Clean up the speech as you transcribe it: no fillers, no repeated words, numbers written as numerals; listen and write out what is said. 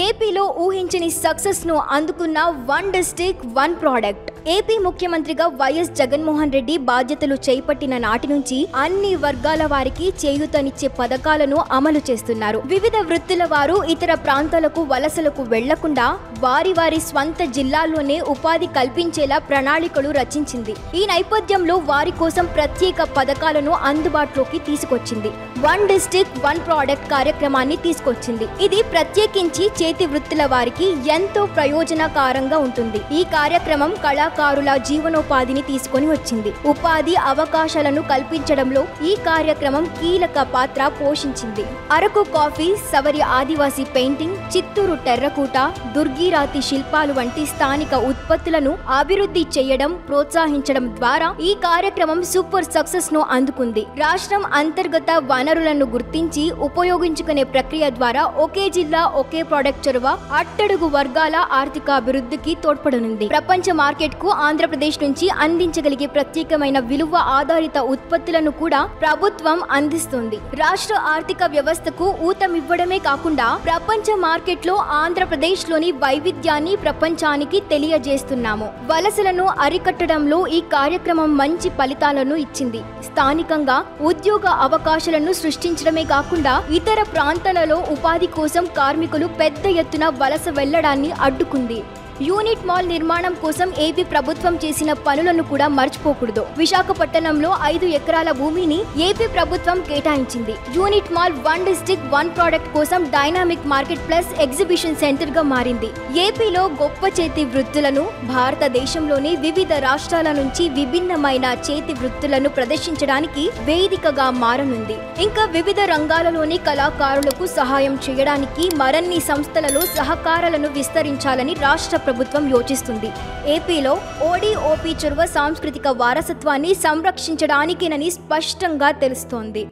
ఏపీలో ఊహించని సక్సెస్ ను అందుకున్న one district one product. AP ముఖ్యమంత్రిగా వైఎస్ జగన్మోహన్ రెడ్డి బాధ్యతలు చేపట్టిన నాటి నుంచి అన్ని వర్గాల వారికి చేయూతనిచ్చే పథకాలను అమలు చేస్తున్నారు. వివిధ వృత్తుల వారు ఇతర ప్రాంతాలకు వలసలకు వెళ్లకుండా వారి వారి స్వంత జిల్లాల్లోనే ఉపాధి కల్పించేలా ప్రణాళికలు రచించింది. ఈ నేపథ్యంలో వారి కోసం ప్రత్యేక పథకాలను అందుబాటులోకి తీసుకొచ్చింది. వన్ డిస్ట్రిక్ట్ వన్ ప్రోడక్ట్ కార్యక్రమాన్ని తీసుకొచ్చింది. ఇది ప్రత్యేకించి చేతి వృత్తుల వారికి ఎంతో ప్రయోజనకరంగా ఉంటుంది. ఈ కార్యక్రమం కళాకారుల జీవనోపాధిని తీసుకొని వచ్చింది. ఉపాధి అవకాశాలను కల్పించడంలో ఈ కార్యక్రమం కీలక పాత్ర పోషించింది. అరకు కాఫీ, సవరి ఆదివాసీ పెయింటింగ్, చిత్తూరు టెర్రకూట, దుర్గిరాతి శిల్పాలు వంటి స్థానిక ఉత్పత్తులను అభివృద్ధి చేయడం, ప్రోత్సహించడం ద్వారా ఈ కార్యక్రమం సూపర్ సక్సెస్ ను అందుకుంది. రాష్ట్రం అంతర్గత వనరులను గుర్తించి ఉపయోగించుకునే ప్రక్రియ ద్వారా ఒకే జిల్లా ఒకే ప్రోడక్ట్ చొరవ అట్టడుగు వర్గాల ఆర్థిక అభివృద్ధికి తోడ్పడనుంది. ప్రపంచ మార్కెట్ కు ఆంధ్రప్రదేశ్ నుంచి అందించగలిగే ప్రత్యేకమైన విలువ ఆధారిత ఉత్పత్తులను కూడా ప్రభుత్వం అందిస్తుంది. రాష్ట్ర ఆర్థిక వ్యవస్థకు ఊతమివ్వడమే కాకుండా ప్రపంచ మార్కెట్ లో ఆంధ్రప్రదేశ్ లోని వైవిధ్యాన్ని ప్రపంచానికి తెలియజేస్తున్నాము. వలసలను అరికట్టడంలో ఈ కార్యక్రమం మంచి ఫలితాలను ఇచ్చింది. స్థానికంగా ఉద్యోగ అవకాశాలను సృష్టించడమే కాకుండా ఇతర ప్రాంతాలలో ఉపాధి కోసం కార్మికులు పెద్ద ఎత్తున వలస వెళ్లడాన్ని అడ్డుకుంది. యూనిట్ మాల్ నిర్మాణం కోసం ఏపీ ప్రభుత్వం చేసిన పనులను కూడా మర్చిపోకూడదు. విశాఖపట్నంలో 5 ఎకరాల భూమిని ఏపీ ప్రభుత్వం కేటాయించింది. Unit mall one district one product కోసం dynamic market plus exhibition centre గా మారింది. ఏపీలో గొప్ప చేతి వృత్తులను, భారతదేశంలోని వివిధ రాష్ట్రాల నుంచి విభిన్నమైన చేతి వృత్తులను ప్రదర్శించడానికి వేదికగా మారనుంది. ఇంకా వివిధ రంగాలలోని కళాకారులకు సహాయం చేయడానికి మరిన్ని సంస్థలలో సహకారాలను విస్తరించాలని రాష్ట్ర ప్రభుత్వం యోచిస్తుంది. ఏపీలో ఓడిఓపి చొరవ సాంస్కృతిక వారసత్వాన్ని సంరక్షించడానికేనని స్పష్టంగా తెలుస్తోంది.